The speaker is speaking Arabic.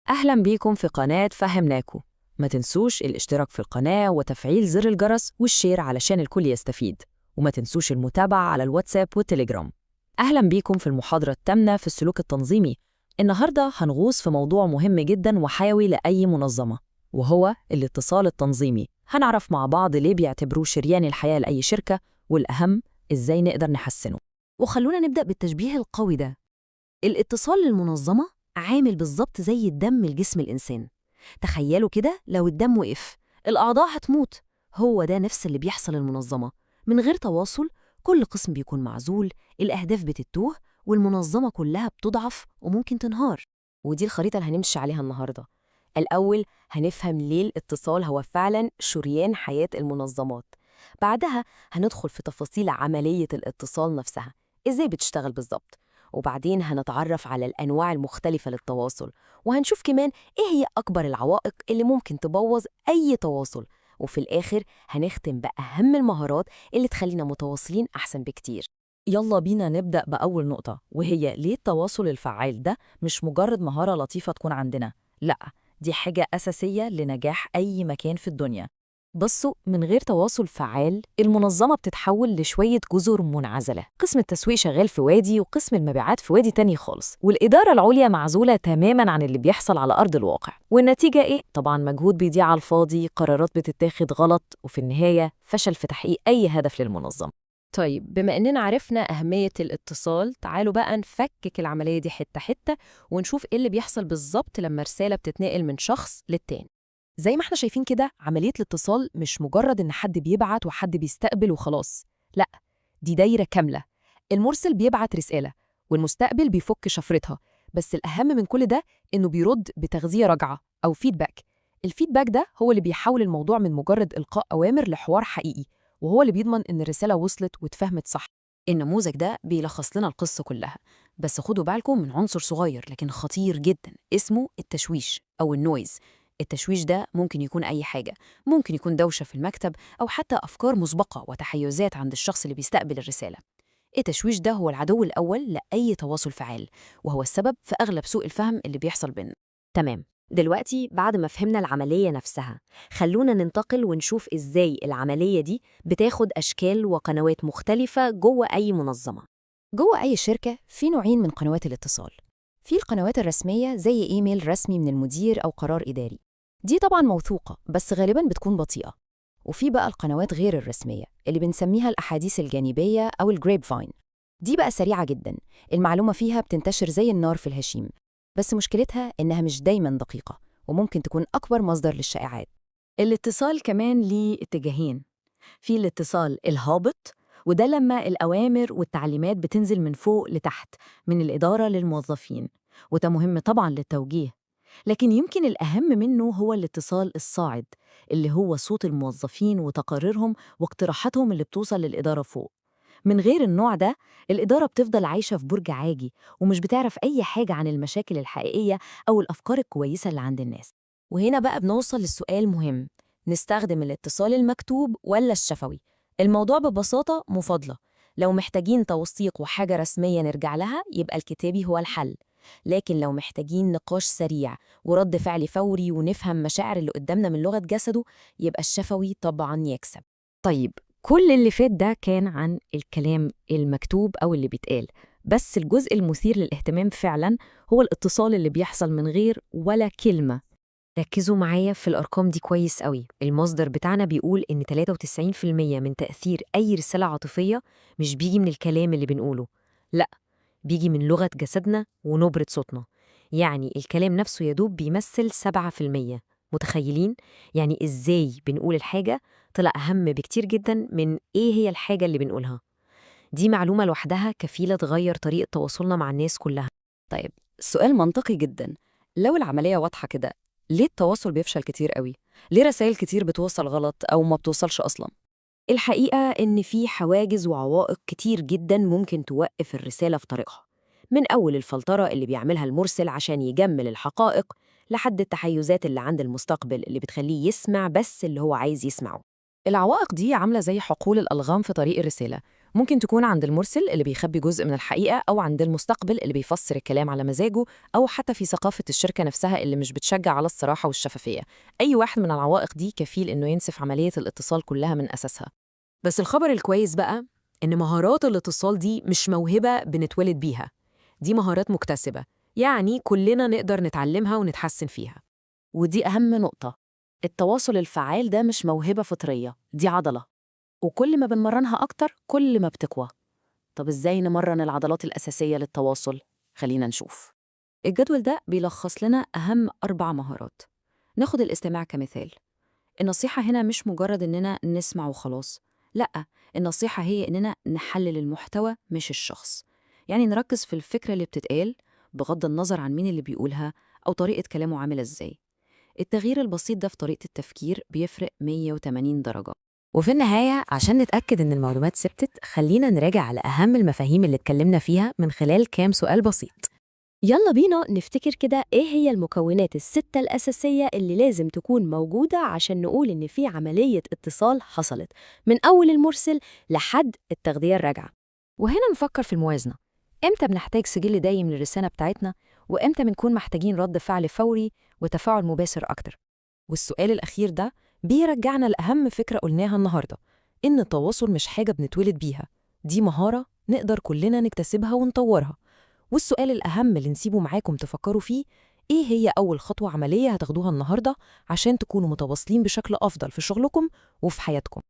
أهلا بيكم في قناة فهمناكو. ما تنسوش الاشتراك في القناة وتفعيل زر الجرس والشير علشان الكل يستفيد، وما تنسوش المتابعة على الواتساب والتليجرام. أهلا بيكم في المحاضرة الثامنة في السلوك التنظيمي. النهاردة هنغوص في موضوع مهم جدا وحيوي لأي منظمة، وهو الاتصال التنظيمي. هنعرف مع بعض ليه بيعتبروه شريان الحياة لأي شركة، والأهم إزاي نقدر نحسنه. وخلونا نبدأ بالتشبيه القوي ده. الاتصال للمنظمة عامل بالظبط زي الدم لجسم الإنسان. تخيلوا كده، لو الدم وقف الأعضاء هتموت. هو ده نفس اللي بيحصل للمنظمة. من غير تواصل كل قسم بيكون معزول، الأهداف بتتوه، والمنظمة كلها بتضعف وممكن تنهار. ودي الخريطة اللي هنمشي عليها النهاردة. الأول هنفهم ليه الاتصال هو فعلا شريان حياة المنظمات. بعدها هندخل في تفاصيل عملية الاتصال نفسها، إزاي بتشتغل بالظبط. وبعدين هنتعرف على الأنواع المختلفة للتواصل، وهنشوف كمان إيه هي أكبر العوائق اللي ممكن تبوظ أي تواصل. وفي الآخر هنختم بأهم المهارات اللي تخلينا متواصلين أحسن بكتير. يلا بينا نبدأ بأول نقطة، وهي ليه التواصل الفعال ده مش مجرد مهارة لطيفة تكون عندنا. لأ، دي حاجة أساسية لنجاح أي مكان في الدنيا. بصوا، من غير تواصل فعال المنظمة بتتحول لشوية جزر منعزلة. قسم التسويق شغال في وادي، وقسم المبيعات في وادي تاني خالص، والإدارة العليا معزولة تماماً عن اللي بيحصل على أرض الواقع. والنتيجة إيه؟ طبعاً مجهود بيضيع على الفاضي، قرارات بتتاخد غلط، وفي النهاية فشل في تحقيق أي هدف للمنظمة. طيب، بما إننا عرفنا أهمية الاتصال، تعالوا بقى نفكك العملية دي حتة حتة ونشوف إيه اللي بيحصل بالظبط لما رسالة بتتنقل من شخص للتاني. زي ما احنا شايفين كده، عملية الاتصال مش مجرد إن حد بيبعت وحد بيستقبل وخلاص. لأ، دي دايرة كاملة. المرسل بيبعت رسالة والمستقبل بيفك شفرتها، بس الأهم من كل ده إنه بيرد بتغذية راجعة أو فيدباك. الفيدباك ده هو اللي بيحول الموضوع من مجرد إلقاء أوامر لحوار حقيقي، وهو اللي بيضمن إن الرسالة وصلت واتفهمت صح. النموذج ده بيلخص لنا القصة كلها، بس خدوا بالكم من عنصر صغير لكن خطير جدا اسمه التشويش أو النويز. التشويش ده ممكن يكون أي حاجة، ممكن يكون دوشة في المكتب أو حتى أفكار مسبقة وتحيزات عند الشخص اللي بيستقبل الرسالة. التشويش ده هو العدو الأول لأي تواصل فعال، وهو السبب في أغلب سوء الفهم اللي بيحصل بيننا. تمام، دلوقتي بعد ما فهمنا العملية نفسها، خلونا ننتقل ونشوف إزاي العملية دي بتاخد أشكال وقنوات مختلفة جوه أي منظمة. جوه أي شركة في نوعين من قنوات الاتصال. في القنوات الرسمية زي إيميل رسمي من المدير أو قرار إداري، دي طبعاً موثوقة بس غالباً بتكون بطيئة. وفي بقى القنوات غير الرسمية اللي بنسميها الأحاديث الجانبية أو الجريب فاين. دي بقى سريعة جداً، المعلومة فيها بتنتشر زي النار في الهشيم، بس مشكلتها إنها مش دايماً دقيقة وممكن تكون أكبر مصدر للشائعات. الاتصال كمان ليه اتجاهين. في الاتصال الهابط، وده لما الأوامر والتعليمات بتنزل من فوق لتحت، من الإدارة للموظفين، وده مهم طبعاً للتوجيه. لكن يمكن الأهم منه هو الاتصال الصاعد، اللي هو صوت الموظفين وتقاريرهم واقتراحاتهم اللي بتوصل للإدارة فوق. من غير النوع ده الإدارة بتفضل عايشة في برج عاجي، ومش بتعرف أي حاجة عن المشاكل الحقيقية أو الأفكار الكويسة اللي عند الناس. وهنا بقى بنوصل للسؤال مهم: نستخدم الاتصال المكتوب ولا الشفوي؟ الموضوع ببساطة مفاضلة. لو محتاجين توثيق وحاجة رسمية نرجع لها يبقى الكتابي هو الحل، لكن لو محتاجين نقاش سريع ورد فعل فوري ونفهم مشاعر اللي قدامنا من لغة جسده يبقى الشفوي طبعاً يكسب. طيب، كل اللي فات ده كان عن الكلام المكتوب أو اللي بيتقال، بس الجزء المثير للاهتمام فعلاً هو الاتصال اللي بيحصل من غير ولا كلمة. ركزوا معايا في الأرقام دي كويس قوي. المصدر بتاعنا بيقول إن 93% من تأثير أي رسالة عاطفية مش بيجي من الكلام اللي بنقوله، لأ، بيجي من لغة جسدنا ونبرة صوتنا. يعني الكلام نفسه يدوب بيمثل 7%. متخيلين؟ يعني إزاي بنقول الحاجة طلع أهم بكتير جدا من إيه هي الحاجة اللي بنقولها. دي معلومة لوحدها كفيلة تغير طريقة تواصلنا مع الناس كلها. طيب، السؤال منطقي جداً. لو العملية واضحة كده، ليه التواصل بيفشل كتير قوي؟ ليه رسائل كتير بتوصل غلط أو ما بتوصلش أصلاً؟ الحقيقة إن في حواجز وعوائق كتير جدا ممكن توقف الرسالة في طريقها، من أول الفلترة اللي بيعملها المرسل عشان يجمل الحقائق، لحد التحيزات اللي عند المستقبل اللي بتخليه يسمع بس اللي هو عايز يسمعه. العوائق دي عاملة زي حقول الألغام في طريق الرسالة، ممكن تكون عند المرسل اللي بيخبي جزء من الحقيقة، أو عند المستقبل اللي بيفسر الكلام على مزاجه، أو حتى في ثقافة الشركة نفسها اللي مش بتشجع على الصراحة والشفافية. أي واحد من العوائق دي كفيل إنه ينسف عملية الاتصال كلها من أساسها. بس الخبر الكويس بقى إن مهارات الاتصال دي مش موهبة بنتولد بيها، دي مهارات مكتسبة، يعني كلنا نقدر نتعلمها ونتحسن فيها. ودي أهم نقطة. التواصل الفعال ده مش موهبة فطرية، دي عضلة، وكل ما بنمرنها أكتر كل ما بتقوى. طب إزاي نمرن العضلات الأساسية للتواصل؟ خلينا نشوف. الجدول ده بيلخص لنا أهم 4 مهارات. ناخد الاستماع كمثال. النصيحة هنا مش مجرد إننا نسمع وخلاص، لأ، النصيحة هي إننا نحلل المحتوى مش الشخص. يعني نركز في الفكرة اللي بتتقال بغض النظر عن مين اللي بيقولها أو طريقة كلامه عاملة إزاي. التغيير البسيط ده في طريقة التفكير بيفرق 180 درجة. وفي النهاية، عشان نتأكد إن المعلومات ثبتت، خلينا نراجع على أهم المفاهيم اللي اتكلمنا فيها من خلال كام سؤال بسيط. يلا بينا نفتكر كده إيه هي المكونات الستة الأساسية اللي لازم تكون موجودة عشان نقول إن في عملية اتصال حصلت من أول المرسل لحد التغذية الراجعة. وهنا نفكر في الموازنة. إمتى بنحتاج سجل دايم للرسالة بتاعتنا، وإمتى بنكون محتاجين رد فعل فوري وتفاعل مباشر أكتر؟ والسؤال الأخير ده بيرجعنا لأهم فكرة قلناها النهاردة، إن التواصل مش حاجة بنتولد بيها، دي مهارة نقدر كلنا نكتسبها ونطورها. والسؤال الأهم اللي نسيبه معاكم تفكروا فيه، إيه هي أول خطوة عملية هتاخدوها النهاردة عشان تكونوا متواصلين بشكل أفضل في شغلكم وفي حياتكم؟